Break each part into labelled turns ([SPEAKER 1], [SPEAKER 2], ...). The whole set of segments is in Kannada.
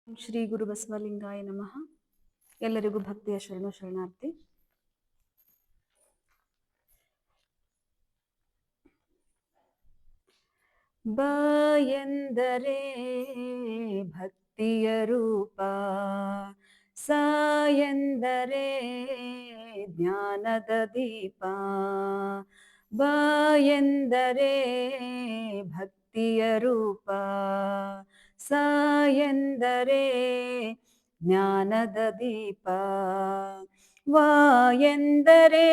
[SPEAKER 1] ಶ್ರೀ ಗುರು ಬಸವಲಿಂಗಾಯ ನಮಃ. ಎಲ್ಲರಿಗೂ ಭಕ್ತಿಯ ಶರಣಾರ್ಥಿ. ಬ ಎಂದರೆ ಭಕ್ತಿಯ ರೂಪ, ಸ ಎಂದರೆ ಜ್ಞಾನದ ದೀಪ. ಬ ಎಂದರೆ ಭಕ್ತಿಯ ರೂಪ, ಸ ಎಂದರೆ ಜ್ಞಾನದ ದೀಪ. ವ ಎಂದರೆ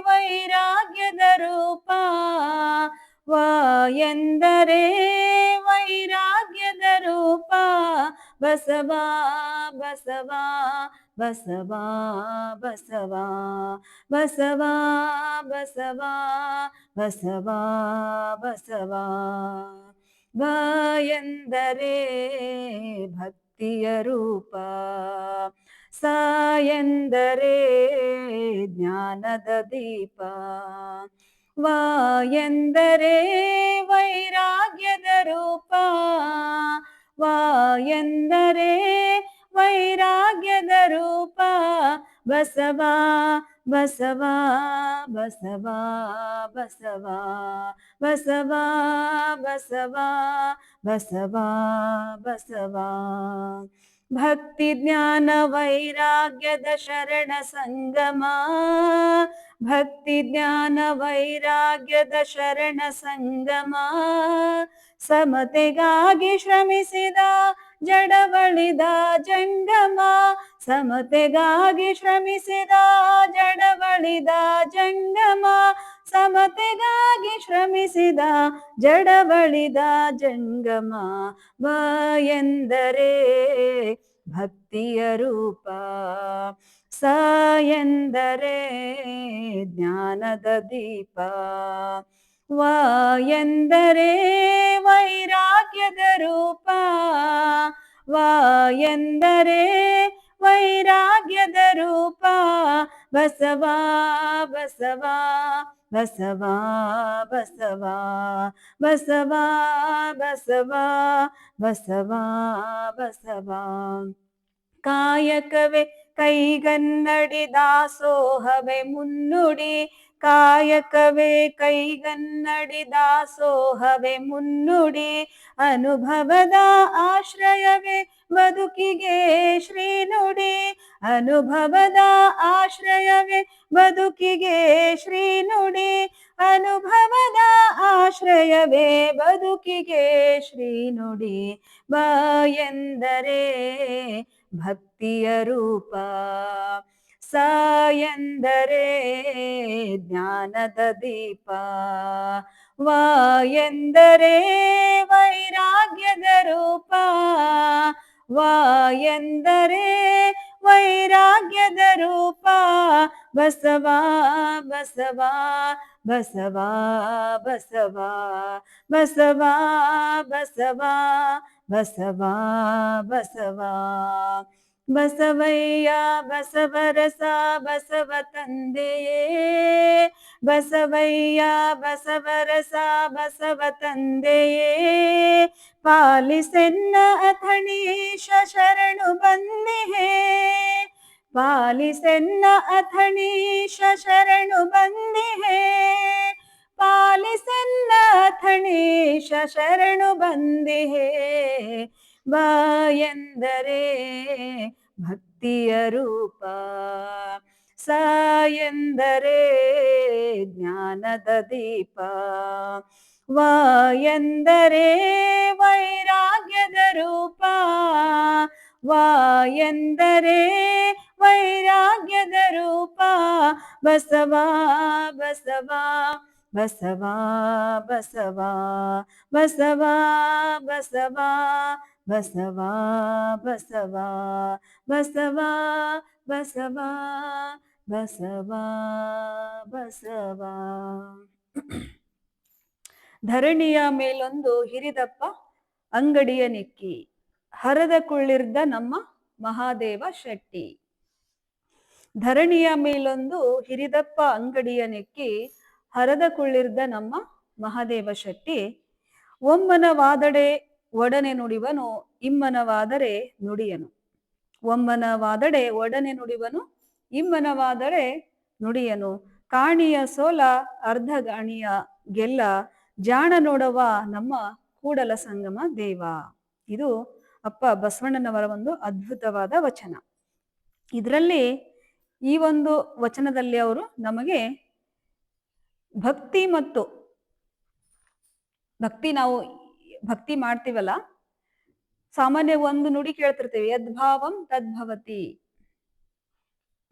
[SPEAKER 1] ವೈರಾಗ್ಯದ ರೂಪ, ವ ಎಂದರೆ ವೈರಾಗ್ಯದ ರೂಪ. ಬಸವ ಬಸವ ಬಸವ ಬಸವ ಬಸವ ಬಸವ ಬಸವ ಬಸವ. ಬ ಎಂದರೆ ಭಕ್ತಿಯ ರೂಪ, ಸ ಎಂದರೆ ಜ್ಞಾನದ ದೀಪ. ವ ಎಂದರೆ ವೈರಾಗ್ಯದ ರೂಪ, ವ ಎಂದರೆ ವೈರಾಗ್ಯದ ರೂಪ. ಬಸವ ಬಸವ ಬಸವ ಬಸವ ಬಸವ ಬಸವ ಬಸವ ಬಸವ. ಭಕ್ತಿ ಜ್ಞಾನ ವೈರಾಗ್ಯದ ಶರಣ ಸಂಗಮ, ಭಕ್ತಿ ಜ್ಞಾನ ವೈರಾಗ್ಯದ ಶರಣ ಸಂಗಮ. ಸಮತೆಗಾಗಿ ಶ್ರಮಿಸಿದ ಜಡವಳಿದ ಜಂಗಮ, ಸಮತೆಗಾಗಿ ಶ್ರಮಿಸಿದ ಜಡವಳಿದ ಜಂಗಮ. ಸಮತೆಗಾಗಿ ಶ್ರಮಿಸಿದ ಜಡವಳಿದ ಜಂಗಮ. ವ ಎಂದರೆ ಭಕ್ತಿಯ ರೂಪ, ಸ ಎಂದರೆ ಜ್ಞಾನದ ದೀಪ. ವ ಎಂದರೆ ವೈರಾಗ್ಯದ ರೂಪ, ವ ಎಂದರೆ ವೈರಾಗ್ಯದ ರೂಪ. ಬಸವ ಬಸವ ಬಸವ ಬಸವ ಬಸವ ಬಸವ ಬಸವ ಬಸವ. ಕಾಯಕವೇ ಕೈಗನ್ನಡಿ ದಾಸೋಹವೇ ಮುನ್ನುಡಿ, ಕಾಯಕವೇ ಕೈಗನ್ನಡಿ ದಾಸೋಹವೇ ಮುನ್ನುಡಿ. ಅನುಭವದ ಆಶ್ರಯವೇ ಬದುಕಿಗೆ ಶ್ರೀನುಡಿ, ಅನುಭವದ ಆಶ್ರಯವೇ ಬದುಕಿಗೆ ಶ್ರೀನುಡಿ. ಅನುಭವದ ಆಶ್ರಯವೇ ಬದುಕಿಗೆ ಶ್ರೀನುಡಿ. ಬ ಎಂದರೆ ಭಕ್ತಿಯ ರೂಪ, ಸ ಎಂದರೆ ಜ್ಞಾನದ ದೀಪ. ವ ಎಂದರೆ ವೈರಾಗ್ಯದ ರೂಪ, ವ ಎಂದರೆ ವೈರಾಗ್ಯದ ರೂಪ. ಬಸವ ಬಸವ ಬಸವ ಬಸವ ಬಸವ ಬಸವ ಬಸವ ಬಸವ. ಬಸವಯ್ಯ ಬಸವರಸ ಬಸವ ತಂದೆಯೇ, ಬಸವಯ್ಯ ಬಸವರಸ ಬಸವ ತಂದೆಯೇ. ಪಾಲಿಸೆನ್ನ ಅಥಣೀಶ ಶರಣು ಬಂದಿಹೇ, ಪಾಲಿಸೆನ್ನ ಅಥಣೀಶ ಶರಣು ಬಂದಿಹೇ. ಪಾಲಿಸೆನ್ನ ಅಥಣೀಶ ಶರಣು ಬಂದಿಹೇ. ಬ ಎಂದರೆ ಭಕ್ತಿಯ ರೂಪ, ಸ ಎಂದರೆ ಜ್ಞಾನದ ದೀಪ. ವ ಎಂದರೆ ವೈರಾಗ್ಯದ ರೂಪ, ವ ಎಂದರೆ ವೈರಾಗ್ಯದ ರೂಪ. ಬಸವ ಬಸವ ಬಸವ ಬಸವ ಬಸವ ಬಸವ ಬಸವ ಬಸವ ಬಸವ ಬಸವ ಬಸವ ಬಸವ. ಧರಣಿಯ ಮೇಲೊಂದು ಹಿರಿದಪ್ಪ ಅಂಗಡಿಯ ನೆಕ್ಕಿ, ಹರದ ಕುಳ್ಳಿರ್ದ ನಮ್ಮ ಮಹಾದೇವ ಶೆಟ್ಟಿ. ಧರಣಿಯ ಮೇಲೊಂದು ಹಿರಿದಪ್ಪ ಅಂಗಡಿಯ ನೆಕ್ಕಿ, ಹರದ ಕುಳ್ಳಿರ್ದ ನಮ್ಮ ಮಹಾದೇವ ಶೆಟ್ಟಿ. ಒಮ್ಮನ ವಾದಡೆ ಒಡನೆ ನುಡಿವನು ಇಮ್ಮನವಾದರೆ ನುಡಿಯನು. ಒಮ್ಮನವಾದಡೆ ಒಡನೆ ನುಡಿವನು ಇಮ್ಮನವಾದರೆ ನುಡಿಯನು. ಕಾಣಿಯ ಸೋಲ ಅರ್ಧ ಗಾಣಿಯ ಗೆಲ್ಲ ಜಾಣ ನೋಡವ ನಮ್ಮ ಕೂಡಲ ಸಂಗಮ ದೇವ. ಇದು ಅಪ್ಪ ಬಸವಣ್ಣನವರ ಒಂದು ಅದ್ಭುತವಾದ ವಚನ. ಇದರಲ್ಲಿ ಈ ಒಂದು ವಚನದಲ್ಲಿ ಅವರು ನಮಗೆ ಭಕ್ತಿ ಮತ್ತು ನಾವು ಭಕ್ತಿ ಮಾಡ್ತೀವಲ್ಲ, ಸಾಮಾನ್ಯ ಒಂದು ನುಡಿ ಕೇಳ್ತಿರ್ತೀವಿ, ಯದ್ಭಾವಂ ತದ್ಭವತಿ.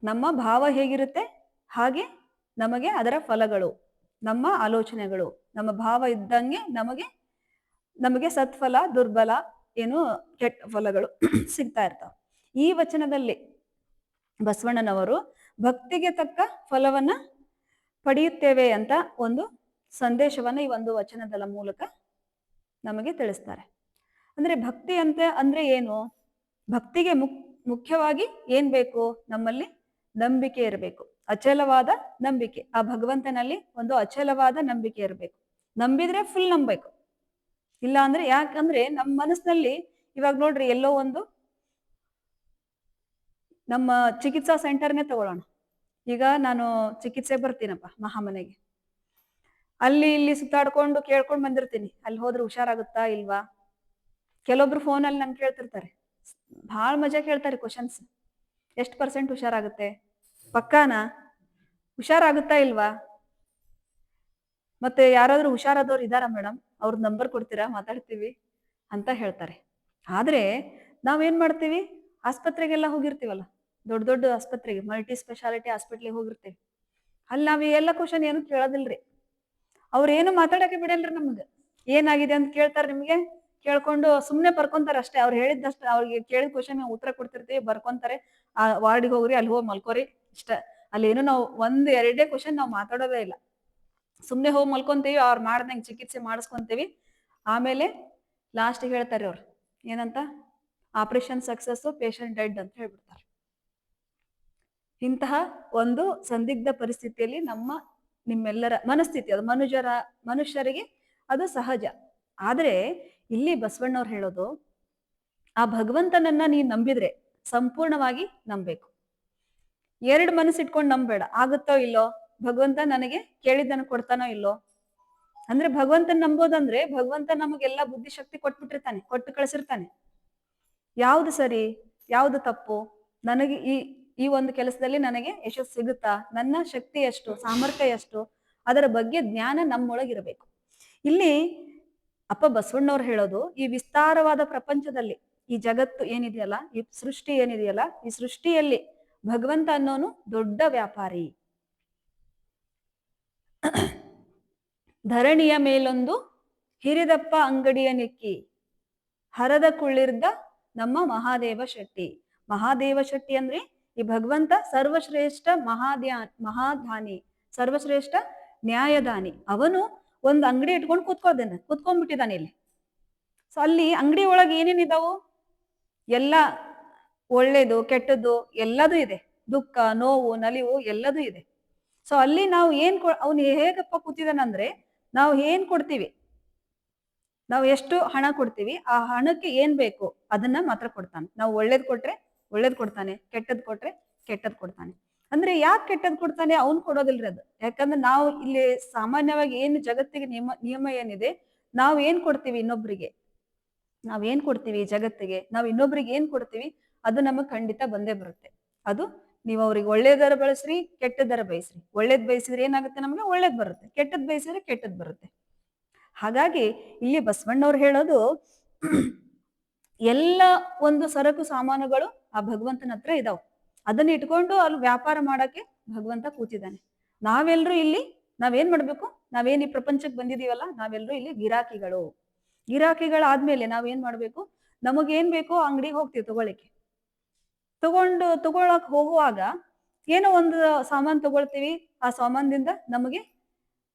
[SPEAKER 1] ನಮ್ಮ ಭಾವ ಹೇಗಿರುತ್ತೆ ಹಾಗೆ ನಮಗೆ ಅದರ ಫಲಗಳು, ನಮ್ಮ ಆಲೋಚನೆಗಳು, ನಮ್ಮ ಭಾವ ಇದ್ದಂಗೆ ನಮಗೆ ಸತ್ಫಲ ದುರ್ಬಲ ಏನು ಕೆಟ್ಟ ಫಲಗಳು ಸಿಗ್ತಾ ಇರ್ತಾವ. ಈ ವಚನದಲ್ಲಿ ಬಸವಣ್ಣನವರು ಭಕ್ತಿಗೆ ತಕ್ಕ ಫಲವನ್ನ ಪಡೆಯುತ್ತೇವೆ ಅಂತ ಒಂದು ಸಂದೇಶವನ್ನ ಈ ಒಂದು ವಚನದ ಮೂಲಕ ನಮಗೆ ತಿಳಿಸ್ತಾರೆ. ಅಂದ್ರೆ ಭಕ್ತಿ ಅಂದ್ರೆ ಏನು? ಭಕ್ತಿಗೆ ಮುಖ್ಯವಾಗಿ ಏನ್ ಬೇಕು? ನಮ್ಮಲ್ಲಿ ನಂಬಿಕೆ ಇರಬೇಕು, ಅಚಲವಾದ ನಂಬಿಕೆ. ಆ ಭಗವಂತನಲ್ಲಿ ಒಂದು ಅಚಲವಾದ ನಂಬಿಕೆ ಇರಬೇಕು. ನಂಬಿದ್ರೆ ಫುಲ್ ನಂಬಬೇಕು. ಇಲ್ಲ ಅಂದ್ರೆ, ಯಾಕಂದ್ರೆ ನಮ್ಮ ಮನಸ್ಸಿನಲ್ಲಿ ಇವಾಗ ನೋಡ್ರಿ, ಎಲ್ಲೋ ಒಂದು ನಮ್ಮ ಚಿಕಿತ್ಸಾ ಸೆಂಟರ್ನೇ ತಗೊಳ್ಳೋಣ. ಈಗ ನಾನು ಚಿಕಿತ್ಸೆಗೆ ಬರ್ತೀನಪ್ಪ ಮಹಾಮನೆಗೆ, ಅಲ್ಲಿ ಇಲ್ಲಿ ಸುತ್ತಾಡ್ಕೊಂಡು ಕೇಳ್ಕೊಂಡು ಬಂದಿರ್ತೀನಿ, ಅಲ್ಲಿ ಹೋದ್ರೆ ಹುಷಾರಾಗುತ್ತಾ ಇಲ್ವಾ? ಕೆಲವೊಬ್ರು ಫೋನಲ್ಲಿ ನಂಗೆ ಕೇಳ್ತಿರ್ತಾರೆ, ಭಾಳ ಮಜಾ ಕೇಳ್ತಾರೆ ಕ್ವಶನ್ಸ್. ಎಷ್ಟು % ಹುಷಾರಾಗುತ್ತೆ? ಪಕ್ಕಾನಾ? ಹುಷಾರಾಗುತ್ತಾ ಇಲ್ವಾ? ಮತ್ತೆ ಯಾರಾದ್ರೂ ಹುಷಾರಾದವ್ರು ಇದಾರಾ ಮೇಡಮ್? ಅವ್ರ ನಂಬರ್ ಕೊಡ್ತೀರಾ, ಮಾತಾಡ್ತೀವಿ ಅಂತ ಹೇಳ್ತಾರೆ. ಆದ್ರೆ ನಾವೇನ್ ಮಾಡ್ತೀವಿ? ಆಸ್ಪತ್ರೆಗೆಲ್ಲ ಹೋಗಿರ್ತೀವಲ್ಲ, ದೊಡ್ಡ ದೊಡ್ಡ ಆಸ್ಪತ್ರೆಗೆ, ಮಲ್ಟಿ ಸ್ಪೆಷಾಲಿಟಿ ಹಾಸ್ಪಿಟ್ಲಿಗೆ ಹೋಗಿರ್ತೀವಿ. ಅಲ್ಲಿ ನಾವ್ ಎಲ್ಲ ಕ್ವಶನ್ ಏನು ಕೇಳೋದಿಲ್ರಿ. ಅವ್ರೇನು ಮಾತಾಡಕ್ಕೆ ಬಿಡಲ್ರಿ ನಮ್ಗೆ. ಏನಾಗಿದೆ ಅಂತ ಕೇಳ್ತಾರೆ, ನಿಮ್ಗೆ ಕೇಳ್ಕೊಂಡು ಸುಮ್ನೆ ಬರ್ಕೊಂತಾರೆ ಅಷ್ಟೇ. ಅವ್ರು ಹೇಳಿದ್ದಷ್ಟ, ಅವ್ರಿಗೆ ಕೇಳಿದ ಕ್ವಶನ್ ಉತ್ತರ ಕೊಡ್ತಿರ್ತೀವಿ, ಬರ್ಕೊಂತಾರೆ. ಆ ವಾರ್ಡಿಗೆ ಹೋಗ್ರಿ, ಅಲ್ಲಿ ಹೋಗಿ ಮಲ್ಕೋರಿ, ಇಷ್ಟ. ಅಲ್ಲಿ ಏನು ನಾವು 1-2 ಕ್ವಶನ್ ನಾವು ಮಾತಾಡೋದೇ ಇಲ್ಲ. ಸುಮ್ನೆ ಹೋಗಿ ಮಲ್ಕೊಂತೀವಿ, ಅವ್ರು ಮಾಡ್ದಂಗೆ ಚಿಕಿತ್ಸೆ ಮಾಡಿಸ್ಕೊಂತೀವಿ. ಆಮೇಲೆ ಲಾಸ್ಟಿಗೆ ಹೇಳ್ತಾರೆ ಅವ್ರು ಏನಂತ, ಆಪರೇಷನ್ ಸಕ್ಸಸ್, ಪೇಷಂಟ್ ಡೆಡ್ ಅಂತ ಹೇಳ್ಬಿಡ್ತಾರೆ. ಇಂತಹ ಒಂದು ಸಂದಿಗ್ಧ ಪರಿಸ್ಥಿತಿಯಲ್ಲಿ ನಿಮ್ಮೆಲ್ಲರ ಮನಸ್ಥಿತಿ, ಅದು ಮನುಷ್ಯರಿಗೆ ಅದು ಸಹಜ. ಆದ್ರೆ ಇಲ್ಲಿ ಬಸವಣ್ಣವ್ರು ಹೇಳೋದು, ಆ ಭಗವಂತನನ್ನ ನೀನ್ ನಂಬಿದ್ರೆ ಸಂಪೂರ್ಣವಾಗಿ ನಂಬೇಕು. 2 ಮನಸ್ಸಿಟ್ಕೊಂಡು ನಂಬೇಡ. ಆಗುತ್ತೋ ಇಲ್ಲೋ, ಭಗವಂತ ನನಗೆ ಕೇಳಿದ್ದನ್ನು ಕೊಡ್ತಾನೋ ಇಲ್ಲೋ. ಅಂದ್ರೆ ಭಗವಂತನ ನಂಬೋದಂದ್ರೆ, ಭಗವಂತ ನಮಗೆಲ್ಲ ಬುದ್ಧಿಶಕ್ತಿ ಕೊಟ್ಬಿಟ್ಟಿರ್ತಾನೆ, ಕೊಟ್ಟು ಕಳಿಸಿರ್ತಾನೆ. ಯಾವ್ದು ಸರಿ, ಯಾವ್ದು ತಪ್ಪು, ನನಗೆ ಈ ಒಂದು ಕೆಲಸದಲ್ಲಿ ನನಗೆ ಯಶಸ್ಸು ಸಿಗುತ್ತಾ, ನನ್ನ ಶಕ್ತಿ ಎಷ್ಟು, ಸಾಮರ್ಥ್ಯ ಎಷ್ಟು, ಅದರ ಬಗ್ಗೆ ಜ್ಞಾನ ನಮ್ಮೊಳಗಿರಬೇಕು. ಇಲ್ಲಿ ಅಪ್ಪ ಬಸವಣ್ಣವ್ರು ಹೇಳೋದು, ಈ ವಿಸ್ತಾರವಾದ ಪ್ರಪಂಚದಲ್ಲಿ ಈ ಜಗತ್ತು ಏನಿದೆಯಲ್ಲ, ಈ ಸೃಷ್ಟಿ ಏನಿದೆಯಲ್ಲ, ಈ ಸೃಷ್ಟಿಯಲ್ಲಿ ಭಗವಂತ ಅನ್ನೋನು ದೊಡ್ಡ ವ್ಯಾಪಾರಿ. ಧರಣಿಯ ಮೇಲೊಂದು ಹಿರಿದಪ್ಪ ಅಂಗಡಿಯ ನಿಕ್ಕಿ ಹರದ ಕುಳ್ಳಿರ್ದ ನಮ್ಮ ಮಹಾದೇವ ಶೆಟ್ಟಿ. ಮಹಾದೇವ ಶೆಟ್ಟಿ ಅಂದ್ರೆ ಈ ಭಗವಂತ ಸರ್ವಶ್ರೇಷ್ಠ ಮಹಾದಾನಿ, ಸರ್ವಶ್ರೇಷ್ಠ ನ್ಯಾಯದಾನಿ. ಅವನು ಒಂದು ಅಂಗಡಿ ಇಟ್ಕೊಂಡು ಕುತ್ಕೊಂಡ್ಬಿಟ್ಟಿದ್ದಾನೆ ಇಲ್ಲಿ. ಸೊ ಅಲ್ಲಿ ಅಂಗಡಿ ಒಳಗೆ ಏನೇನಿದಾವು? ಎಲ್ಲ ಒಳ್ಳೇದು ಕೆಟ್ಟದ್ದು ಎಲ್ಲದೂ ಇದೆ, ದುಃಖ ನೋವು ನಲಿವು ಎಲ್ಲದೂ ಇದೆ. ಸೊ ಅಲ್ಲಿ ನಾವು ಅವನು ಹೇಗಪ್ಪ ಕೂತಿದಾನಂದ್ರೆ, ನಾವು ಏನ್ ಕೊಡ್ತೀವಿ, ನಾವು ಎಷ್ಟು ಹಣ ಕೊಡ್ತೀವಿ, ಆ ಹಣಕ್ಕೆ ಏನ್ ಬೇಕು ಅದನ್ನ ಮಾತ್ರ ಕೊಡ್ತಾನೆ. ನಾವು ಒಳ್ಳೇದ್ ಕೊಟ್ರೆ ಒಳ್ಳೇದ್ ಕೊಡ್ತಾನೆ, ಕೆಟ್ಟದ್ ಕೊಟ್ರೆ ಕೆಟ್ಟದ್ ಕೊಡ್ತಾನೆ. ಅಂದ್ರೆ ಯಾಕೆ ಕೆಟ್ಟದ್ ಕೊಡ್ತಾನೆ? ಅವ್ನು ಕೊಡೋದಿಲ್ರಿ ಅದು. ಯಾಕಂದ್ರೆ ನಾವು ಇಲ್ಲಿ ಸಾಮಾನ್ಯವಾಗಿ ಏನು ಜಗತ್ತಿಗೆ ನಿಯಮ ಏನಿದೆ, ನಾವ್ ಏನ್ ಕೊಡ್ತೀವಿ ಇನ್ನೊಬ್ರಿಗೆ, ನಾವೇನ್ ಕೊಡ್ತೀವಿ ಜಗತ್ತಿಗೆ, ನಾವ್ ಇನ್ನೊಬ್ರಿಗೆ ಏನ್ ಕೊಡ್ತೀವಿ, ಅದು ನಮಗ್ ಖಂಡಿತ ಬಂದೇ ಬರುತ್ತೆ. ಅದು ನೀವು ಅವ್ರಿಗೆ ಒಳ್ಳೇದರ ಬಳಸ್ರಿ, ಕೆಟ್ಟದರ ಬಯಸ್ರಿ. ಒಳ್ಳೇದ್ ಬಯಸಿದ್ರೆ ಏನಾಗುತ್ತೆ, ನಮ್ಗೆ ಒಳ್ಳೇದ್ ಬರುತ್ತೆ. ಕೆಟ್ಟದ್ ಬಯಸಿದ್ರೆ ಕೆಟ್ಟದ್ ಬರುತ್ತೆ. ಹಾಗಾಗಿ ಇಲ್ಲಿ ಬಸವಣ್ಣವ್ರು ಹೇಳೋದು, ಎಲ್ಲ ಒಂದು ಸರಕು ಸಾಮಾನುಗಳು ಆ ಭಗವಂತನ ಹತ್ರ ಇದಾವ್. ಅದನ್ನ ಇಟ್ಕೊಂಡು ಅಲ್ಲಿ ವ್ಯಾಪಾರ ಮಾಡಕ್ಕೆ ಭಗವಂತ ಕೂತಿದ್ದಾನೆ. ನಾವೆಲ್ಲರೂ ಇಲ್ಲಿ ನಾವೇನ್ ಮಾಡ್ಬೇಕು, ನಾವೇನ್ ಈ ಪ್ರಪಂಚಕ್ಕೆ ಬಂದಿದೀವಲ್ಲ, ನಾವೆಲ್ಲರೂ ಇಲ್ಲಿ ಗಿರಾಕಿಗಳಾದ್ಮೇಲೆ ನಾವೇನ್ ಮಾಡ್ಬೇಕು, ನಮಗೇನ್ ಬೇಕೋ ಅಂಗಡಿಗೆ ಹೋಗ್ತೀವಿ ತಗೊಳಕ್ ಹೋಗುವಾಗ ಏನೋ ಒಂದು ಸಾಮಾನ್ ತಗೊಳ್ತೀವಿ. ಆ ಸಾಮಾನ್ದಿಂದ ನಮಗೆ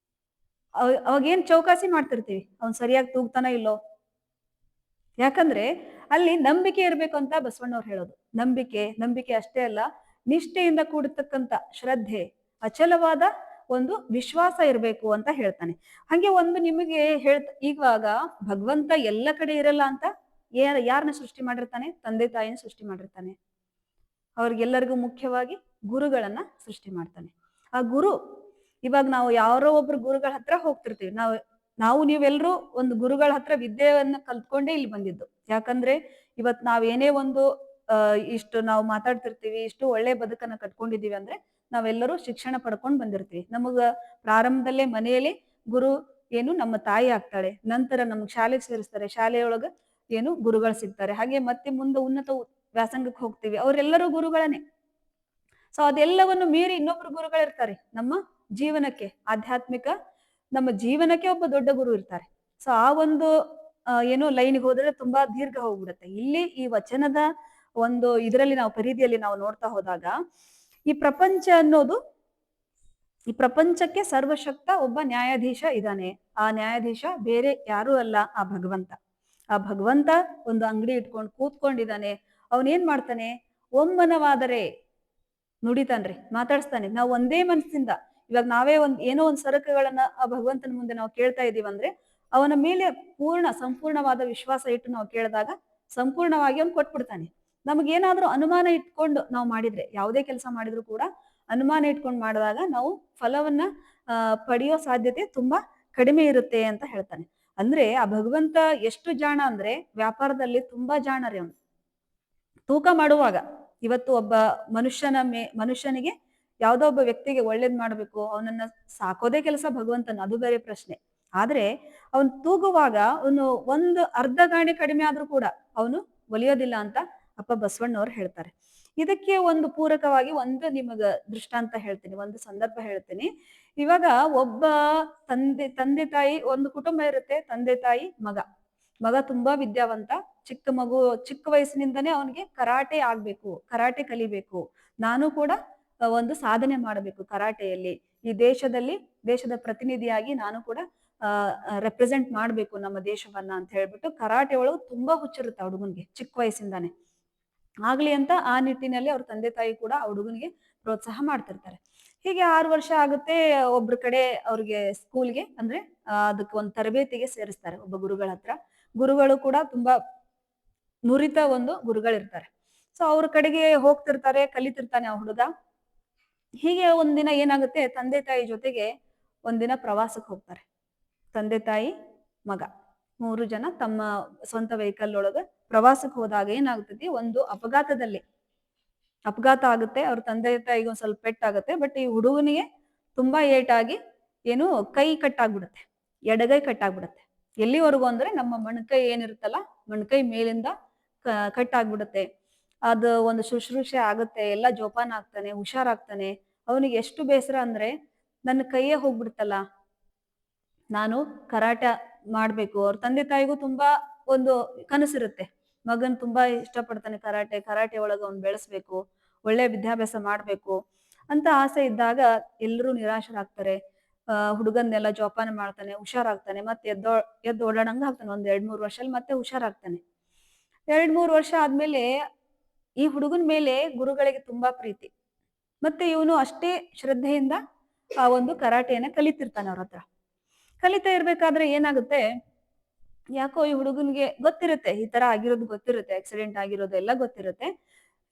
[SPEAKER 1] ಅವಾಗೇನ್ ಚೌಕಾಸಿ ಮಾಡ್ತಿರ್ತೀವಿ, ಅವ್ನ್ ಸರಿಯಾಗಿ ತೂಗ್ತಾನ ಇಲ್ಲೋ. ಯಾಕಂದ್ರೆ ಅಲ್ಲಿ ನಂಬಿಕೆ ಇರ್ಬೇಕು ಅಂತ ಬಸವಣ್ಣವ್ರು ಹೇಳೋದು. ನಂಬಿಕೆ ಅಷ್ಟೇ ಅಲ್ಲ, ನಿಷ್ಠೆಯಿಂದ ಕೂಡತಕ್ಕಂತ ಶ್ರದ್ಧೆ, ಅಚಲವಾದ ಒಂದು ವಿಶ್ವಾಸ ಇರಬೇಕು ಅಂತ ಹೇಳ್ತಾನೆ. ಹಾಗೆ ಒಂದು ನಿಮಗೆ ಇವಾಗ ಭಗವಂತ ಎಲ್ಲ ಕಡೆ ಇರಲ್ಲ ಅಂತ ಯಾರನ್ನ ಸೃಷ್ಟಿ ಮಾಡಿರ್ತಾನೆ? ತಂದೆ ತಾಯಿನ ಸೃಷ್ಟಿ ಮಾಡಿರ್ತಾನೆ. ಅವ್ರಿಗೆಲ್ಲರಿಗೂ ಮುಖ್ಯವಾಗಿ ಗುರುಗಳನ್ನ ಸೃಷ್ಟಿ ಮಾಡ್ತಾನೆ. ಆ ಗುರು, ಇವಾಗ ನಾವು ಯಾರೋ ಒಬ್ರು ಗುರುಗಳ ಹತ್ರ ಹೋಗ್ತಿರ್ತೀವಿ. ನಾವು ನೀವೆಲ್ಲರೂ ಒಂದು ಗುರುಗಳ ಹತ್ರ ವಿದ್ಯೆಯನ್ನ ಕಲ್ತ್ಕೊಂಡೇ ಇಲ್ಲಿ ಬಂದಿದ್ದು. ಯಾಕಂದ್ರೆ ಇವತ್ ನಾವ್ ಏನೇ ಒಂದು ಇಷ್ಟು ನಾವು ಮಾತಾಡ್ತಿರ್ತೀವಿ, ಇಷ್ಟು ಒಳ್ಳೆ ಬದುಕನ್ನ ಕಟ್ಕೊಂಡಿದೀವಿ ಅಂದ್ರೆ ನಾವೆಲ್ಲರೂ ಶಿಕ್ಷಣ ಪಡ್ಕೊಂಡ್ ಬಂದಿರ್ತೀವಿ. ನಮಗ ಪ್ರಾರಂಭದಲ್ಲೇ ಮನೆಯಲ್ಲಿ ಗುರು ಏನು ನಮ್ಮ ತಾಯಿ ಆಗ್ತಾಳೆ, ನಂತರ ನಮ್ಗ್ ಶಾಲೆಗೆ ಸೇರಿಸ್ತಾರೆ, ಶಾಲೆಯೊಳಗ ಏನು ಗುರುಗಳು ಸಿಗ್ತಾರೆ. ಹಾಗೆ ಮತ್ತೆ ಮುಂದೆ ಉನ್ನತ ವ್ಯಾಸಂಗಕ್ಕೆ ಹೋಗ್ತೀವಿ, ಅವರೆಲ್ಲರೂ ಗುರುಗಳನ್ನೇ. ಸೊ ಅದೆಲ್ಲವನ್ನು ಮೀರಿ ಇನ್ನೊಬ್ರು ಗುರುಗಳಿರ್ತಾರೆ ನಮ್ಮ ಜೀವನಕ್ಕೆ, ಆಧ್ಯಾತ್ಮಿಕ ನಮ್ಮ ಜೀವನಕ್ಕೆ ಒಬ್ಬ ದೊಡ್ಡ ಗುರು ಇರ್ತಾರೆ. ಸೊ ಆ ಒಂದು ಏನೋ ಲೈನ್ಗೆ ಹೋದ್ರೆ ತುಂಬಾ ದೀರ್ಘ ಹೋಗ್ಬಿಡುತ್ತೆ. ಇಲ್ಲಿ ಈ ವಚನದ ಒಂದು ಇದರಲ್ಲಿ ನಾವು ಪರಿಧಿಯಲ್ಲಿ ನಾವು ನೋಡ್ತಾ ಹೋದಾಗ, ಈ ಪ್ರಪಂಚ ಅನ್ನೋದು, ಈ ಪ್ರಪಂಚಕ್ಕೆ ಸರ್ವಶಕ್ತ ಒಬ್ಬ ನ್ಯಾಯಾಧೀಶ ಇದ್ದಾನೆ. ಆ ನ್ಯಾಯಾಧೀಶ ಬೇರೆ ಯಾರೂ ಅಲ್ಲ, ಆ ಭಗವಂತ. ಆ ಭಗವಂತ ಒಂದು ಅಂಗಡಿ ಇಟ್ಕೊಂಡು ಕೂತ್ಕೊಂಡಿದ್ದಾನೆ. ಅವನೇನ್ ಮಾಡ್ತಾನೆ? ಒಮ್ಮನವಾದರೆ ನುಡಿತಾನ್ರಿ, ಮಾತಾಡಿಸ್ತಾನೆ. ನಾವು ಒಂದೇ ಮನಸ್ಸಿಂದ, ಇವಾಗ ನಾವೇ ಏನೋ ಒಂದ್ ಸರಕುಗಳನ್ನ ಆ ಭಗವಂತನ ಮುಂದೆ ನಾವು ಕೇಳ್ತಾ ಇದೀವಂದ್ರೆ ಅವನ ಮೇಲೆ ಸಂಪೂರ್ಣವಾದ ವಿಶ್ವಾಸ ಇಟ್ಟು ನಾವು ಕೇಳಿದಾಗ ಸಂಪೂರ್ಣವಾಗಿ ಅವ್ನು ಕೊಟ್ಬಿಡ್ತಾನೆ. ನಮಗೇನಾದ್ರೂ ಅನುಮಾನ ಇಟ್ಕೊಂಡು ನಾವು ಮಾಡಿದ್ರೆ, ಯಾವುದೇ ಕೆಲಸ ಮಾಡಿದ್ರು ಕೂಡ ಅನುಮಾನ ಇಟ್ಕೊಂಡು ಮಾಡಿದಾಗ ನಾವು ಫಲವನ್ನ ಪಡೆಯೋ ಸಾಧ್ಯತೆ ತುಂಬಾ ಕಡಿಮೆ ಇರುತ್ತೆ ಅಂತ ಹೇಳ್ತಾನೆ. ಅಂದ್ರೆ ಆ ಭಗವಂತ ಎಷ್ಟು ಜಾಣ ಅಂದ್ರೆ, ವ್ಯಾಪಾರದಲ್ಲಿ ತುಂಬಾ ಜಾಣರಿ ಅವನು. ತೂಕ ಮಾಡುವಾಗ, ಇವತ್ತು ಒಬ್ಬ ಮನುಷ್ಯನಿಗೆ ಯಾವ್ದೋ ಒಬ್ಬ ವ್ಯಕ್ತಿಗೆ ಒಳ್ಳೇದ್ ಮಾಡ್ಬೇಕು, ಅವನನ್ನ ಸಾಕೋದೇ ಕೆಲಸ ಭಗವಂತನ, ಅದು ಬೇರೆ ಪ್ರಶ್ನೆ. ಆದ್ರೆ ಅವನು ತೂಗುವಾಗ ಅವನು ಒಂದು ಅರ್ಧ ಗಾಣಿ ಕಡಿಮೆ ಆದ್ರೂ ಕೂಡ ಅವನು ಒಲಿಯೋದಿಲ್ಲ ಅಂತ ಅಪ್ಪ ಬಸವಣ್ಣವ್ರು ಹೇಳ್ತಾರೆ. ಇದಕ್ಕೆ ಒಂದು ಪೂರಕವಾಗಿ ಒಂದು ನಿಮಗ ದೃಷ್ಟಾಂತ ಹೇಳ್ತೀನಿ, ಒಂದು ಸಂದರ್ಭ ಹೇಳ್ತೀನಿ. ಇವಾಗ ಒಬ್ಬ ತಂದೆ ತಾಯಿ, ಒಂದು ಕುಟುಂಬ ಇರುತ್ತೆ, ತಂದೆ ತಾಯಿ ಮಗ ತುಂಬಾ ವಿದ್ಯಾವಂತ, ಚಿಕ್ಕ ವಯಸ್ಸಿನಿಂದನೇ ಅವನಿಗೆ ಕರಾಟೆ ಆಗ್ಬೇಕು, ಕರಾಟೆ ಕಲಿಬೇಕು, ನಾನು ಕೂಡ ಒಂದು ಸಾಧನೆ ಮಾಡಬೇಕು ಕರಾಟೆಯಲ್ಲಿ, ಈ ದೇಶದ ಪ್ರತಿನಿಧಿಯಾಗಿ ನಾನು ಕೂಡ ರೆಪ್ರೆಸೆಂಟ್ ಮಾಡ್ಬೇಕು ನಮ್ಮ ದೇಶವನ್ನ ಅಂತ ಹೇಳ್ಬಿಟ್ಟು ಕರಾಟೆ ಒಳಗೆ ತುಂಬಾ ಹುಚ್ಚಿರುತ್ತೆ ಹುಡುಗನ್ಗೆ ಚಿಕ್ಕ ವಯಸ್ಸಿಂದಾನೆ. ಆಗ್ಲಿ ಅಂತ ಆ ನಿಟ್ಟಿನಲ್ಲಿ ಅವ್ರ ತಂದೆ ತಾಯಿ ಕೂಡ ಆ ಹುಡುಗನಿಗೆ ಪ್ರೋತ್ಸಾಹ ಮಾಡ್ತಿರ್ತಾರೆ. ಹೀಗೆ 6 ವರ್ಷ ಆಗುತ್ತೆ. ಒಬ್ರ ಕಡೆ ಅವ್ರಿಗೆ ಸ್ಕೂಲ್ಗೆ ಅಂದ್ರೆ ಅದಕ್ಕೆ ಒಂದು ತರಬೇತಿಗೆ ಸೇರಿಸ್ತಾರೆ ಒಬ್ಬ ಗುರುಗಳ ಹತ್ರ. ಗುರುಗಳು ಕೂಡ ತುಂಬಾ ನುರಿತ ಒಂದು ಗುರುಗಳಿರ್ತಾರೆ. ಸೊ ಅವ್ರ ಕಡೆಗೆ ಹೋಗ್ತಿರ್ತಾರೆ, ಕಲಿತಿರ್ತಾನೆ ಆ ಹುಡುಗ. ಹೀಗೆ ಒಂದಿನ ಏನಾಗುತ್ತೆ, ತಂದೆ ತಾಯಿ ಜೊತೆಗೆ ಒಂದಿನ ಪ್ರವಾಸಕ್ಕೆ ಹೋಗ್ತಾರೆ. ತಂದೆ ತಾಯಿ ಮಗ 3 ಜನ ತಮ್ಮ ಸ್ವಂತ ವೆಹಿಕಲ್ ಒಳಗ ಪ್ರವಾಸಕ್ಕೆ ಹೋದಾಗ ಏನಾಗ್ತದೆ, ಒಂದು ಅಪಘಾತ ಆಗುತ್ತೆ. ಅವ್ರ ತಂದೆ ತಾಯಿಗೆ ಒಂದ್ ಸ್ವಲ್ಪ ಪೆಟ್ಟಾಗುತ್ತೆ. ಬಟ್ ಈ ಹುಡುಗನಿಗೆ ತುಂಬಾ ಏಟಾಗಿ ಏನು ಕೈ ಕಟ್ಟಾಗ್ಬಿಡುತ್ತೆ, ಎಡಗೈ ಕಟ್ಟಾಗ್ಬಿಡುತ್ತೆ. ಎಲ್ಲಿವರೆಗೂ ಅಂದ್ರೆ ನಮ್ಮ ಮಣ್ಕೈ ಏನಿರುತ್ತಲ್ಲ, ಮಣ್ಕೈ ಮೇಲಿಂದ ಕಟ್ಟಾಗ್ಬಿಡುತ್ತೆ. ಅದು ಒಂದು ಶುಶ್ರೂಷೆ ಆಗುತ್ತೆ, ಎಲ್ಲ ಜೋಪಾನ ಆಗ್ತಾನೆ, ಹುಷಾರಾಗ್ತಾನೆ. ಅವನಿಗೆ ಎಷ್ಟು ಬೇಸರ ಅಂದ್ರೆ, ನನ್ನ ಕೈಯೇ ಹೋಗ್ಬಿಡ್ತಲ್ಲ, ನಾನು ಕರಾಟೆ ಮಾಡ್ಬೇಕು. ಅವ್ರ ತಂದೆ ತಾಯಿಗೂ ತುಂಬಾ ಒಂದು ಕನಸಿರುತ್ತೆ, ಮಗನ್ ತುಂಬಾ ಇಷ್ಟಪಡ್ತಾನೆ, ಕರಾಟೆ ಒಳಗ ಅವ್ನು ಬೆಳೆಸ್ಬೇಕು, ಒಳ್ಳೆ ವಿದ್ಯಾಭ್ಯಾಸ ಮಾಡ್ಬೇಕು ಅಂತ ಆಸೆ ಇದ್ದಾಗ ಎಲ್ಲರೂ ನಿರಾಶರಾಗ್ತಾರೆ. ಹುಡುಗನ್ನೆಲ್ಲ ಜೋಪಾನ ಮಾಡ್ತಾನೆ, ಹುಷಾರಾಗ್ತಾನೆ, ಮತ್ತೆ ಎದ್ದು ಓಡಾಡಂಗ ಆಗ್ತಾನೆ. ಒಂದ್ 2-3 ವರ್ಷದಲ್ಲಿ ಮತ್ತೆ ಹುಷಾರಾಗ್ತಾನೆ. 2-3 ವರ್ಷ ಆದ್ಮೇಲೆ ಈ ಹುಡುಗನ ಮೇಲೆ ಗುರುಗಳಿಗೆ ತುಂಬಾ ಪ್ರೀತಿ, ಮತ್ತೆ ಇವನು ಅಷ್ಟೇ ಶ್ರದ್ಧೆಯಿಂದ ಆ ಒಂದು ಕರಾಟೆಯನ್ನ ಕಲಿತಿರ್ತಾನೆ. ಅವ್ರ ಹತ್ರ ಕಲಿತಾ ಇರ್ಬೇಕಾದ್ರೆ ಏನಾಗುತ್ತೆ, ಯಾಕೋ ಈ ಹುಡುಗನ್ಗೆ ಗೊತ್ತಿರುತ್ತೆ, ಈ ತರ ಆಗಿರೋದು ಗೊತ್ತಿರುತ್ತೆ, ಆಕ್ಸಿಡೆಂಟ್ ಆಗಿರೋದು ಎಲ್ಲ ಗೊತ್ತಿರುತ್ತೆ.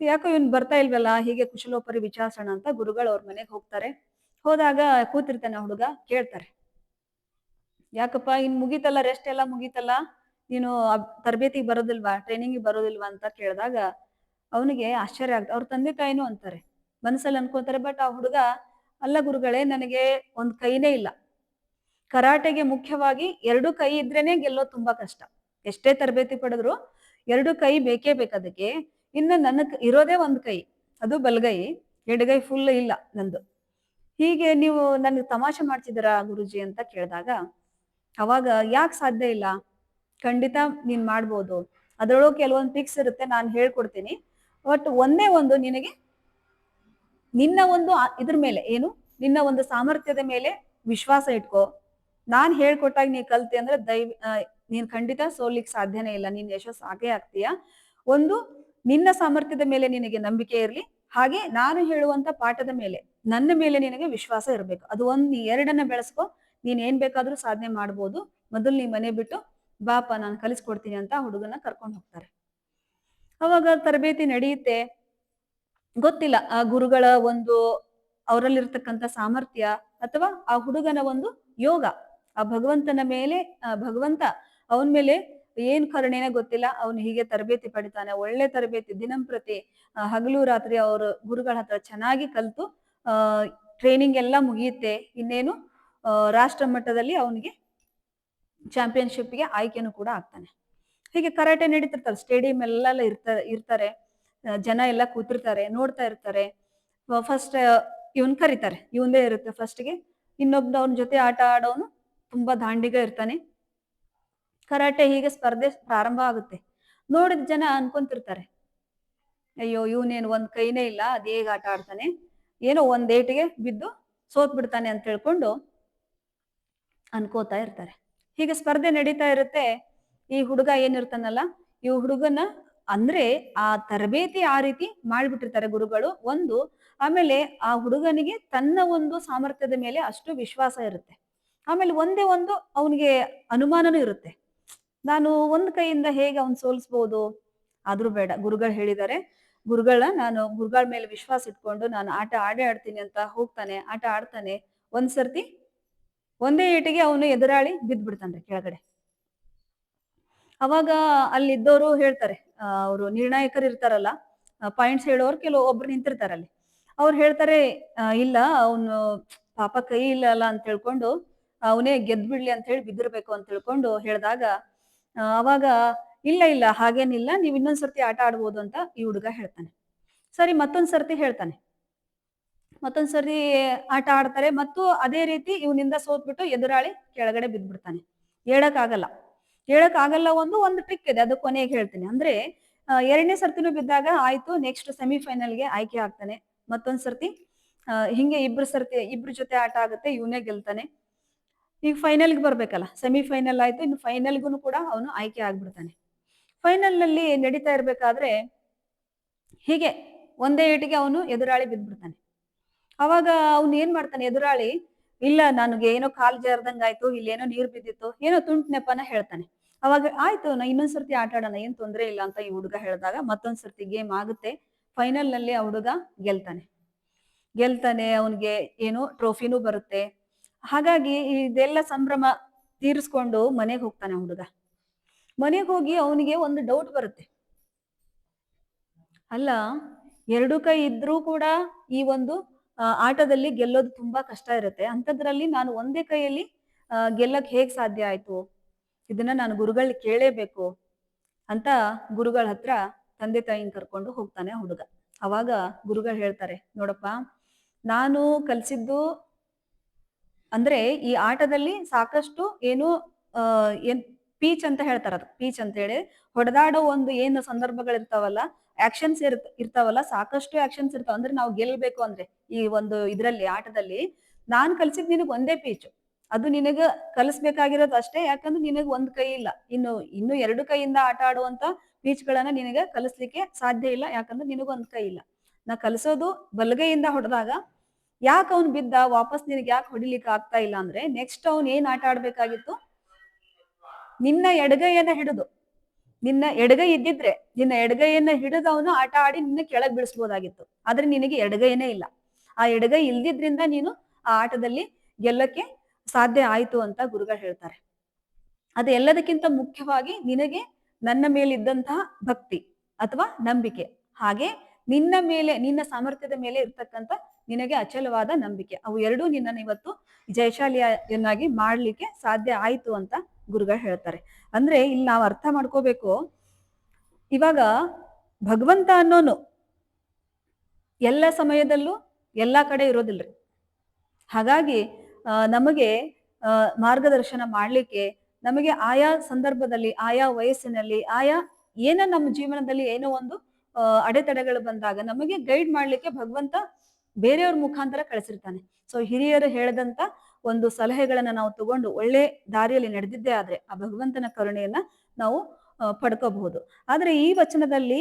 [SPEAKER 1] ಯಾಕೋ ಇವನ್ ಬರ್ತಾ ಇಲ್ವಲ್ಲ, ಹೀಗೆ ಕುಶಲೋಪರಿ ವಿಚಾರಿಸೋಣ ಅಂತ ಗುರುಗಳು ಅವ್ರ ಮನೆಗೆ ಹೋಗ್ತಾರೆ. ಹೋದಾಗ ಕೂತಿರ್ತಾನೆ ಹುಡುಗ. ಕೇಳ್ತಾರೆ, ಯಾಕಪ್ಪ ಇನ್ ಮುಗೀತಲ್ಲ, ರೆಸ್ಟ್ ಎಲ್ಲ ಮುಗೀತಲ್ಲ, ನೀನು ತರಬೇತಿಗೆ ಬರೋದಿಲ್ವಾ, ಟ್ರೈನಿಂಗ್ ಬರೋದಿಲ್ವಾ ಅಂತ ಕೇಳಿದಾಗ ಅವನಿಗೆ ಆಶ್ಚರ್ಯ ಆಗುತ್ತೆ. ಅವ್ರ ತಂದೆ ತಾಯಿನೂ ಅಂತಾರೆ, ಮನಸ್ಸಲ್ಲಿ ಅನ್ಕೋತಾರೆ. ಬಟ್ ಆ ಹುಡುಗ, ಅಲ್ಲ ಗುರುಗಳೇ, ನನಗೆ ಒಂದ್ ಕೈನೇ ಇಲ್ಲ, ಕರಾಟೆಗೆ ಮುಖ್ಯವಾಗಿ 2 ಕೈ ಇದ್ರೇನೆ ಗೆಲ್ಲೋದು ತುಂಬಾ ಕಷ್ಟ. ಎಷ್ಟೇ ತರಬೇತಿ ಪಡೆದ್ರು 2 ಕೈ ಬೇಕೇ ಅದಕ್ಕೆ. ಇನ್ನು ನನಗ್ ಇರೋದೇ ಒಂದು ಕೈ, ಅದು ಬಲಗೈ, ಎಡಗೈ ಫುಲ್ ಇಲ್ಲ ನಂದು. ಹೀಗೆ ನೀವು ನನ್ಗೆ ತಮಾಷೆ ಮಾಡ್ತಿದ್ದೀರಾ ಗುರುಜಿ ಅಂತ ಕೇಳಿದಾಗ, ಅವಾಗ ಯಾಕೆ ಸಾಧ್ಯ ಇಲ್ಲ, ಖಂಡಿತ ನೀನ್ ಮಾಡ್ಬೋದು, ಅದ್ರೊಳಗೆ ಕೆಲವೊಂದು ಟ್ರಿಕ್ಸ್ ಇರುತ್ತೆ, ನಾನು ಹೇಳ್ಕೊಡ್ತೀನಿ. ಬಟ್ ಒಂದೇ ಒಂದು, ನಿನಗೆ ನಿನ್ನ ಒಂದು ಇದ್ರ ಮೇಲೆ ಏನು, ನಿನ್ನ ಒಂದು ಸಾಮರ್ಥ್ಯದ ಮೇಲೆ ವಿಶ್ವಾಸ ಇಟ್ಕೋ. ನಾನ್ ಹೇಳ್ಕೊಟ್ಟಾಗ ನೀ ಕಲ್ತಿ ಅಂದ್ರೆ ನೀನ್ ಖಂಡಿತ ಸೋಲಿಕ್ ಸಾಧ್ಯನೇ ಇಲ್ಲ, ನೀನ್ ಯಶಸ್ಸು ಆಗೇ ಆಗ್ತೀಯ. ಒಂದು ನಿನ್ನ ಸಾಮರ್ಥ್ಯದ ಮೇಲೆ ನಿನಗೆ ನಂಬಿಕೆ ಇರ್ಲಿ, ಹಾಗೆ ನಾನು ಹೇಳುವಂತ ಪಾಠದ ಮೇಲೆ ನನ್ನ ಮೇಲೆ ನಿನಗೆ ವಿಶ್ವಾಸ ಇರಬೇಕು. ಅದು ಒಂದ್ ಎರಡನ್ನ ಬೆಳೆಸ್ಕೊ, ನೀನ್ ಏನ್ ಬೇಕಾದ್ರೂ ಸಾಧನೆ ಮಾಡ್ಬೋದು. ಮೊದಲು ನೀ ಮನೆ ಬಿಟ್ಟು ಬಾಪ ನಾನು ಕಲಿಸ್ಕೊಡ್ತೀನಿ ಅಂತ ಹುಡುಗನ ಕರ್ಕೊಂಡು ಹೋಗ್ತಾರೆ. ಅವಾಗ ತರಬೇತಿ ನಡೆಯುತ್ತೆ. ಗೊತ್ತಿಲ್ಲ ಆ ಗುರುಗಳ ಒಂದು ಅವರಲ್ಲಿರ್ತಕ್ಕಂಥ ಸಾಮರ್ಥ್ಯ ಅಥವಾ ಆ ಹುಡುಗನ ಒಂದು ಯೋಗ, ಆ ಭಗವಂತನ ಮೇಲೆ ಭಗವಂತ ಅವನ ಮೇಲೆ ಏನ್ ಕರುಣೆನ ಗೊತ್ತಿಲ್ಲ. ಅವನು ಹೀಗೆ ತರಬೇತಿ ಪಡಿತಾನೆ, ಒಳ್ಳೆ ತರಬೇತಿ ದಿನಂಪ್ರತಿ ಹಗಲು ರಾತ್ರಿ ಅವರು ಗುರುಗಳ ಹತ್ರ ಚೆನ್ನಾಗಿ ಕಲ್ತು ಟ್ರೈನಿಂಗ್ ಎಲ್ಲ ಮುಗಿಯುತ್ತೆ. ಇನ್ನೇನು ರಾಷ್ಟ್ರ ಮಟ್ಟದಲ್ಲಿ ಅವನಿಗೆ ಚಾಂಪಿಯನ್ಶಿಪ್ಗೆ ಆಯ್ಕೆನೂ ಕೂಡ ಆಗ್ತಾನೆ. ಹೀಗೆ ಕರಾಟೆ ನಡೀತಿರ್ತಾರೆ, ಸ್ಟೇಡಿಯಂ ಎಲ್ಲ ಇರ್ತಾರೆ, ಜನ ಎಲ್ಲ ಕೂತಿರ್ತಾರೆ, ನೋಡ್ತಾ ಇರ್ತಾರೆ. ಫಸ್ಟ್ ಇವನ್ ಕರೀತಾರೆ, ಇವಂದೇ ಇರುತ್ತೆ ಫಸ್ಟ್ಗೆ. ಇನ್ನೊಬ್ಬ ಅವನ ಜೊತೆ ಆಟ ಆಡೋನು ತುಂಬಾ ದಾಂಡಿಗ ಇರ್ತಾನೆ. ಕರಾಟೆ ಹೀಗೆ ಸ್ಪರ್ಧೆ ಪ್ರಾರಂಭ ಆಗುತ್ತೆ. ನೋಡಿದ ಜನ ಅನ್ಕೊಂತಿರ್ತಾರೆ, ಅಯ್ಯೋ ಇವನೇನು ಒಂದ್ ಕೈನೇ ಇಲ್ಲ, ಅದ್ ಹೇಗ್ ಆಟ ಆಡ್ತಾನೆ, ಏನೋ ಒಂದ್ ಏಟಿಗೆ ಬಿದ್ದು ಸೋತ್ ಬಿಡ್ತಾನೆ ಅಂತ ಹೇಳ್ಕೊಂಡು ಅನ್ಕೋತಾ ಇರ್ತಾರೆ. ಹೀಗೆ ಸ್ಪರ್ಧೆ ನಡೀತಾ ಇರುತ್ತೆ. ಈ ಹುಡುಗ ಏನಿರ್ತಾನಲ್ಲ, ಈ ಹುಡುಗನ ಅಂದ್ರೆ ಆ ತರಬೇತಿ ಆ ರೀತಿ ಮಾಡ್ಬಿಟ್ಟಿರ್ತಾರೆ ಗುರುಗಳು ಒಂದು. ಆಮೇಲೆ ಆ ಹುಡುಗನಿಗೆ ತನ್ನ ಒಂದು ಸಾಮರ್ಥ್ಯದ ಮೇಲೆ ಅಷ್ಟು ವಿಶ್ವಾಸ ಇರುತ್ತೆ. ಆಮೇಲೆ ಒಂದೇ ಒಂದು ಅವನಿಗೆ ಅನುಮಾನನೂ ಇರುತ್ತೆ, ನಾನು ಒಂದ್ ಕೈಯಿಂದ ಹೇಗೆ ಅವನ್ ಸೋಲಿಸ್ಬೋದು. ಆದ್ರೂ ಬೇಡ, ಗುರುಗಳು ಹೇಳಿದ್ದಾರೆ, ನಾನು ಗುರುಗಳ ಮೇಲೆ ವಿಶ್ವಾಸ ಇಟ್ಕೊಂಡು ನಾನು ಆಟ ಆಡ್ತೀನಿ ಅಂತ ಹೋಗ್ತಾನೆ, ಆಟ ಆಡ್ತಾನೆ. ಒಂದ್ಸರ್ತಿ ಒಂದೇ ಏಟಿಗೆ ಅವನು ಎದುರಾಳಿ ಬಿದ್ದ್ಬಿಡ್ತಾನ್ರಿ ಕೆಳಗಡೆ. ಅವಾಗ ಅಲ್ಲಿದ್ದವರು ಹೇಳ್ತಾರೆ, ಅವರು ನಿರ್ಣಾಯಕರು ಇರ್ತಾರಲ್ಲ, ಪಾಯಿಂಟ್ಸ್ ಹೇಳೋರು ಕೆಲವು ಒಬ್ರು ನಿಂತಿರ್ತಾರೆ ಅಲ್ಲಿ. ಅವ್ರು ಹೇಳ್ತಾರೆ, ಇಲ್ಲ ಅವನು ಪಾಪ ಕೈ ಇಲ್ಲ ಅಂತ ಹೇಳ್ಕೊಂಡು ಅವನೇ ಗೆದ್ಬಿಡ್ಲಿ ಅಂತ ಹೇಳಿ ಬಿದ್ದಿರ್ಬೇಕು ಅಂತ ಹೇಳ್ಕೊಂಡು ಹೇಳಿದಾಗ, ಅವಾಗ ಇಲ್ಲ ಹಾಗೇನಿಲ್ಲ, ನೀವ್ ಇನ್ನೊಂದ್ಸರ್ತಿ ಆಟ ಆಡ್ಬೋದು ಅಂತ ಈ ಹುಡುಗ ಹೇಳ್ತಾನೆ. ಸರಿ, ಮತ್ತೊಂದ್ಸರ್ತಿ ಹೇಳ್ತಾನೆ. ಮತ್ತೊಂದ್ಸರಿ ಆಟ ಆಡ್ತಾರೆ, ಮತ್ತು ಅದೇ ರೀತಿ ಇವನಿಂದ ಸೋತ್ಬಿಟ್ಟು ಎದುರಾಳಿ ಕೆಳಗಡೆ ಬಿದ್ದ್ಬಿಡ್ತಾನೆ. ಹೇಳಕ್ ಆಗಲ್ಲ. ಒಂದು ಟ್ರಿಕ್ ಇದೆ, ಅದು ಕೊನೆಗೆ ಹೇಳ್ತೀನಿ. ಅಂದ್ರೆ ಎರಡನೇ ಸರ್ತಿನೂ ಬಿದ್ದಾಗ ಆಯ್ತು, ನೆಕ್ಸ್ಟ್ ಸೆಮಿಫೈನಲ್ಗೆ ಆಯ್ಕೆ ಆಗ್ತಾನೆ. ಮತ್ತೊಂದ್ಸರ್ತಿ ಹಿಂಗೆ ಇಬ್ರು ಜೊತೆ ಆಟ ಆಗುತ್ತೆ, ಇವನೇ ಗೆಲ್ತಾನೆ. ಈಗ ಫೈನಲ್ಗೆ ಬರ್ಬೇಕಲ್ಲ, ಸೆಮಿಫೈನಲ್ ಆಯ್ತು, ಇನ್ನು ಫೈನಲ್ಗೂ ಕೂಡ ಅವನು ಆಯ್ಕೆ ಆಗ್ಬಿಡ್ತಾನೆ. ಫೈನಲ್ ನಲ್ಲಿ ನಡೀತಾ ಇರ್ಬೇಕಾದ್ರೆ ಹೀಗೆ ಒಂದೇ ಏಟಿಗೆ ಅವನು ಎದುರಾಳಿ ಬಿದ್ದ್ಬಿಡ್ತಾನೆ. ಅವಾಗ ಅವ್ನು ಏನ್ ಮಾಡ್ತಾನೆ ಎದುರಾಳಿ, ಇಲ್ಲ ನನಗೆ ಏನೋ ಕಾಲ್ ಜಾರ್ದಂಗ ಆಯ್ತು, ಇಲ್ಲೇನೋ ನೀರ್ ಬಿದ್ದಿತ್ತು, ಏನೋ ತುಂಟ್ ನೆಪನ ಹೇಳ್ತಾನೆ. ಅವಾಗ ಆಯ್ತು, ನಾ ಇನ್ನೊಂದ್ಸರ್ತಿ ಆಟ ಆಡೋಣ, ಏನ್ ತೊಂದ್ರೆ ಇಲ್ಲ ಅಂತ ಈ ಹುಡುಗ ಹೇಳಿದಾಗ ಮತ್ತೊಂದ್ಸರ್ತಿ ಗೇಮ್ ಆಗುತ್ತೆ. ಫೈನಲ್ ನಲ್ಲಿ ಆ ಹುಡುಗ ಗೆಲ್ತಾನೆ, ಅವನಿಗೆ ಏನೋ ಟ್ರೋಫಿನೂ ಬರುತ್ತೆ. ಹಾಗಾಗಿ ಇದೆಲ್ಲ ಸಂಭ್ರಮ ತೀರಿಸ್ಕೊಂಡು ಮನೆಗೆ ಹೋಗ್ತಾನೆ ಹುಡುಗ. ಮನೆಗೆ ಹೋಗಿ ಅವನಿಗೆ ಒಂದು ಡೌಟ್ ಬರುತ್ತೆ, ಅಲ್ಲ ಎರಡು ಕೈ ಇದ್ರೂ ಕೂಡ ಈ ಒಂದು ಆಟದಲ್ಲಿ ಗೆಲ್ಲೋದು ತುಂಬಾ ಕಷ್ಟ ಇರುತ್ತೆ, ಅಂಥದ್ರಲ್ಲಿ ನಾನು ಒಂದೇ ಕೈಯಲ್ಲಿ ಗೆಲ್ಲಕ್ ಹೇಗ್ ಸಾಧ್ಯ ಆಯ್ತು, ಇದನ್ನ ನಾನು ಗುರುಗಳ್ ಕೇಳೇಬೇಕು ಅಂತ ಗುರುಗಳ ಹತ್ರ ತಂದೆ ತಾಯಿನ ಕರ್ಕೊಂಡು ಹೋಗ್ತಾನೆ ಹುಡುಗ. ಅವಾಗ ಗುರುಗಳು ಹೇಳ್ತಾರೆ, ನೋಡಪ್ಪ, ನಾನು ಕಲ್ಸಿದ್ದು ಅಂದ್ರೆ ಈ ಆಟದಲ್ಲಿ ಸಾಕಷ್ಟು ಏನು ಏನ್ ಪೀಚ್ ಅಂತ ಹೇಳ್ತಾರ, ಅದು ಪೀಚ್ ಅಂತ ಹೇಳಿ ಹೊಡೆದಾಡೋ ಒಂದು ಏನು ಸಂದರ್ಭಗಳಿರ್ತಾವಲ್ಲ, ಆಕ್ಷನ್ಸ್ ಇರ್ತಾವಲ್ಲ, ಸಾಕಷ್ಟು ಆಕ್ಷನ್ಸ್ ಇರ್ತಾವ. ಅಂದ್ರೆ ನಾವು ಗೆಲ್ಬೇಕು ಅಂದ್ರೆ ಈ ಒಂದು ಇದ್ರಲ್ಲಿ ಆಟದಲ್ಲಿ ನಾನ್ ಕಲ್ಸಿದ್ ನಿನಗ್ ಒಂದೇ ಪೀಚ್, ಅದು ನಿನಗ ಕಲಿಸ್ಬೇಕಾಗಿರೋದು ಅಷ್ಟೇ. ಯಾಕಂದ್ರೆ ನಿನಗ್ ಒಂದ್ ಕೈ ಇಲ್ಲ, ಇನ್ನು ಎರಡು ಕೈಯಿಂದ ಆಟ ಆಡುವಂತ ಪೀಚ್ ಗಳನ್ನ ನಿನಗೆ ಕಲಿಸ್ಲಿಕ್ಕೆ ಸಾಧ್ಯ ಇಲ್ಲ, ಯಾಕಂದ್ರೆ ನಿನಗೊಂದ್ ಕೈ ಇಲ್ಲ. ನಾ ಕಲಿಸೋದು ಬಲಗೈಯಿಂದ ಹೊಡೆದಾಗ ಯಾಕೆ ಅವ್ನು ಬಿದ್ದ, ವಾಪಸ್ ನಿನಗೆ ಯಾಕೆ ಹೊಡಿಲಿಕ್ಕೆ ಆಗ್ತಾ ಇಲ್ಲ ಅಂದ್ರೆ, ನೆಕ್ಸ್ಟ್ ಅವ್ನು ಏನ್ ಆಟ ಆಡ್ಬೇಕಾಗಿತ್ತು, ನಿನ್ನ ಎಡಗೈಯನ್ನ ಹಿಡಿದು, ನಿನ್ನ ಎಡಗೈ ಇದ್ದಿದ್ರೆ ನಿನ್ನ ಎಡಗೈಯನ್ನ ಹಿಡಿದು ಅವನು ಆಟ ಆಡಿ ನಿನ್ನ ಕೆಳಗ್ ಬೀಳಿಸ್ಬೋದಾಗಿತ್ತು. ಆದ್ರೆ ನಿನಗೆ ಎಡಗೈನೇ ಇಲ್ಲ. ಆ ಎಡಗೈ ಇಲ್ದಿದ್ರಿಂದ ನೀನು ಆ ಆಟದಲ್ಲಿ ಗೆಲ್ಲಕ್ಕೆ ಸಾಧ್ಯ ಆಯ್ತು ಅಂತ ಗುರುಗಳು ಹೇಳ್ತಾರೆ. ಅದು ಎಲ್ಲದಕ್ಕಿಂತ ಮುಖ್ಯವಾಗಿ ನಿನಗೆ ನನ್ನ ಮೇಲಿದ್ದಂತಹ ಭಕ್ತಿ ಅಥವಾ ನಂಬಿಕೆ, ಹಾಗೆ ನಿನ್ನ ಸಾಮರ್ಥ್ಯದ ಮೇಲೆ ಇರ್ತಕ್ಕಂಥ ನಿನಗೆ ಅಚಲವಾದ ನಂಬಿಕೆ, ಅವು ಎರಡೂ ನಿನ್ನನ್ನು ಇವತ್ತು ಜಯಶಾಲಿಯನ್ನಾಗಿ ಮಾಡ್ಲಿಕ್ಕೆ ಸಾಧ್ಯ ಆಯ್ತು ಅಂತ ಗುರುಗಳು ಹೇಳ್ತಾರೆ. ಅಂದ್ರೆ ಇಲ್ಲಿ ನಾವು ಅರ್ಥ ಮಾಡ್ಕೋಬೇಕು, ಇವಾಗ ಭಗವಂತ ಅನ್ನೋನು ಎಲ್ಲ ಸಮಯದಲ್ಲೂ ಎಲ್ಲಾ ಕಡೆ ಇರೋದಿಲ್ರಿ. ಹಾಗಾಗಿ ನಮಗೆ ಮಾರ್ಗದರ್ಶನ ಮಾಡ್ಲಿಕ್ಕೆ, ನಮಗೆ ಆಯಾ ಸಂದರ್ಭದಲ್ಲಿ, ಆಯಾ ವಯಸ್ಸಿನಲ್ಲಿ, ಆಯಾ ನಮ್ಮ ಜೀವನದಲ್ಲಿ ಏನೋ ಒಂದು ಅಡೆತಡೆಗಳು ಬಂದಾಗ ನಮಗೆ ಗೈಡ್ ಮಾಡ್ಲಿಕ್ಕೆ ಭಗವಂತ ಬೇರೆಯವ್ರ ಮುಖಾಂತರ ಕಳಿಸಿರ್ತಾನೆ. ಸೊ ಹಿರಿಯರು ಹೇಳದಂತ ಒಂದು ಸಲಹೆಗಳನ್ನ ನಾವು ತಗೊಂಡು ಒಳ್ಳೆ ದಾರಿಯಲ್ಲಿ ನಡೆದಿದ್ದೇ ಆದ್ರೆ ಆ ಭಗವಂತನ ಕರುಣೆಯನ್ನ ನಾವು ಪಡ್ಕೋಬಹುದು. ಆದ್ರೆ ಈ ವಚನದಲ್ಲಿ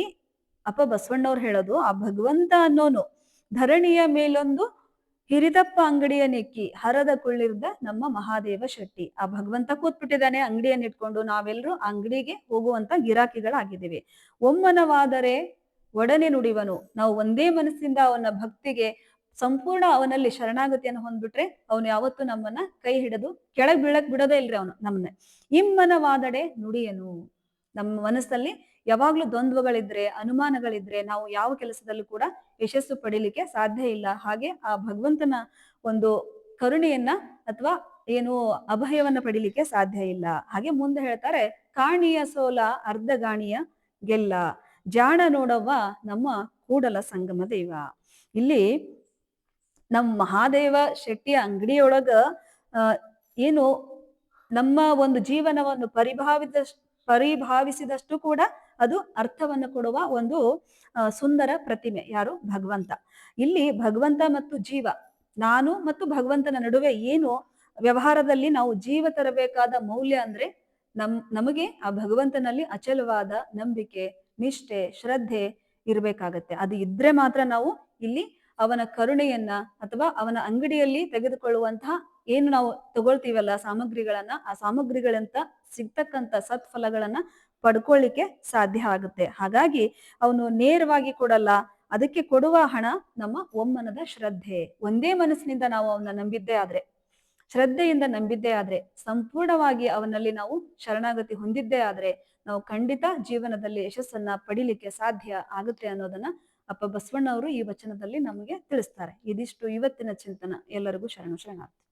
[SPEAKER 1] ಅಪ್ಪ ಬಸವಣ್ಣವ್ರು ಹೇಳೋದು, ಆ ಭಗವಂತ ಅನ್ನೋನು ಧರಣಿಯ ಮೇಲೊಂದು ಹಿರಿದಪ್ಪ ಅಂಗಡಿಯ ನೆಕ್ಕಿ ಹರದ ಕುಳ್ಳಿರ್ದ ನಮ್ಮ ಮಹಾದೇವ ಶೆಟ್ಟಿ. ಆ ಭಗವಂತ ಕೂತ್ಬಿಟ್ಟಿದ್ದಾನೆ ಅಂಗಡಿಯನ್ನು ಇಟ್ಕೊಂಡು, ನಾವೆಲ್ಲರೂ ಅಂಗಡಿಗೆ ಹೋಗುವಂತ ಗಿರಾಕಿಗಳಾಗಿದ್ದೀವಿ. ಒಮ್ಮನವಾದರೆ ಒಡನೆ ನುಡಿವನು. ನಾವು ಒಂದೇ ಮನಸ್ಸಿಂದ ಅವನ ಭಕ್ತಿಗೆ ಸಂಪೂರ್ಣ ಅವನಲ್ಲಿ ಶರಣಾಗತಿಯನ್ನು ಹೊಂದ್ಬಿಟ್ರೆ ಅವನು ಯಾವತ್ತೂ ನಮ್ಮನ್ನ ಕೈ ಹಿಡಿದು ಕೆಳಗ್ ಬೀಳಕ್ ಬಿಡೋದೇ ಇಲ್ರಿ ಅವನು ನಮ್ಮನ್ನ. ಇಮ್ಮನವಾದಡೆ ನುಡಿಯನು. ನಮ್ಮ ಮನಸ್ಸಲ್ಲಿ ಯಾವಾಗ್ಲೂ ದ್ವಂದ್ವಗಳಿದ್ರೆ, ಅನುಮಾನಗಳಿದ್ರೆ ನಾವು ಯಾವ ಕೆಲಸದಲ್ಲೂ ಕೂಡ ಯಶಸ್ಸು ಪಡಿಲಿಕ್ಕೆ ಸಾಧ್ಯ ಇಲ್ಲ. ಹಾಗೆ ಆ ಭಗವಂತನ ಒಂದು ಕರುಣೆಯನ್ನ ಅಥವಾ ಏನು ಅಭಯವನ್ನ ಪಡಿಲಿಕ್ಕೆ ಸಾಧ್ಯ ಇಲ್ಲ. ಹಾಗೆ ಮುಂದೆ ಹೇಳ್ತಾರೆ, ಕಾಣಿಯ ಸೋಲ ಅರ್ಧ ಗಾಣಿಯ ಗೆಲ್ಲ, ಜಾಣ ನೋಡವ್ವ ನಮ್ಮ ಕೂಡಲ ಸಂಗಮ ದೇವ. ಇಲ್ಲಿ ನಮ್ಮ ಮಹಾದೇವ ಶೆಟ್ಟಿಯ ಅಂಗಡಿಯೊಳಗ ಏನು ನಮ್ಮ ಒಂದು ಜೀವನವನ್ನು ಪರಿಭಾವಿಸಿದಷ್ಟು ಕೂಡ ಅದು ಅರ್ಥವನ್ನು ಕೊಡುವ ಒಂದು ಸುಂದರ ಪ್ರತಿಮೆ. ಯಾರು? ಭಗವಂತ. ಇಲ್ಲಿ ಭಗವಂತ ಮತ್ತು ಜೀವ, ನಾನು ಮತ್ತು ಭಗವಂತನ ನಡುವೆ ಏನು ವ್ಯವಹಾರದಲ್ಲಿ ನಾವು ಜೀವ ತರಬೇಕಾದ ಮೌಲ್ಯ ಅಂದ್ರೆ ನಮಗೆ ಆ ಭಗವಂತನಲ್ಲಿ ಅಚಲವಾದ ನಂಬಿಕೆ, ನಿಷ್ಠೆ, ಶ್ರದ್ಧೆ ಇರ್ಬೇಕಾಗತ್ತೆ. ಅದು ಇದ್ರೆ ಮಾತ್ರ ನಾವು ಇಲ್ಲಿ ಅವನ ಕರುಣೆಯನ್ನ ಅಥವಾ ಅವನ ಅಂಗಡಿಯಲ್ಲಿ ತೆಗೆದುಕೊಳ್ಳುವಂತಹ ಏನು ನಾವು ತಗೊಳ್ತೀವಲ್ಲ ಸಾಮಗ್ರಿಗಳನ್ನ, ಆ ಸಾಮಗ್ರಿಗಳಂತ ಸಿಗ್ತಕ್ಕಂತ ಸತ್ಫಲಗಳನ್ನ ಪಡ್ಕೊಳ್ಳಿಕ್ಕೆ ಸಾಧ್ಯ ಆಗುತ್ತೆ. ಹಾಗಾಗಿ ಅವನು ನೇರವಾಗಿ ಕೊಡಲ್ಲ, ಅದಕ್ಕೆ ಕೊಡುವ ಹಣ ನಮ್ಮ ಒಮ್ಮನದ ಶ್ರದ್ಧೆ. ಒಂದೇ ಮನಸ್ಸಿನಿಂದ ನಾವು ಅವನ ನಂಬಿದ್ದೇ ಆದ್ರೆ, ಶ್ರದ್ಧೆಯಿಂದ ನಂಬಿದ್ದೇ ಆದ್ರೆ, ಸಂಪೂರ್ಣವಾಗಿ ಅವನಲ್ಲಿ ನಾವು ಶರಣಾಗತಿ ಹೊಂದಿದ್ದೇ ಆದ್ರೆ ನಾವು ಖಂಡಿತ ಜೀವನದಲ್ಲಿ ಯಶಸ್ಸನ್ನ ಪಡಿಲಿಕ್ಕೆ ಸಾಧ್ಯ ಆಗುತ್ತೆ ಅನ್ನೋದನ್ನ ಅಪ್ಪ ಬಸವಣ್ಣವರು ಈ ವಚನದಲ್ಲಿ ನಮಗೆ ತಿಳಿಸ್ತಾರೆ. ಇದಿಷ್ಟು ಇವತ್ತಿನ ಚಿಂತನ. ಎಲ್ಲರಿಗೂ ಶರಣಾರ್ಥಿ.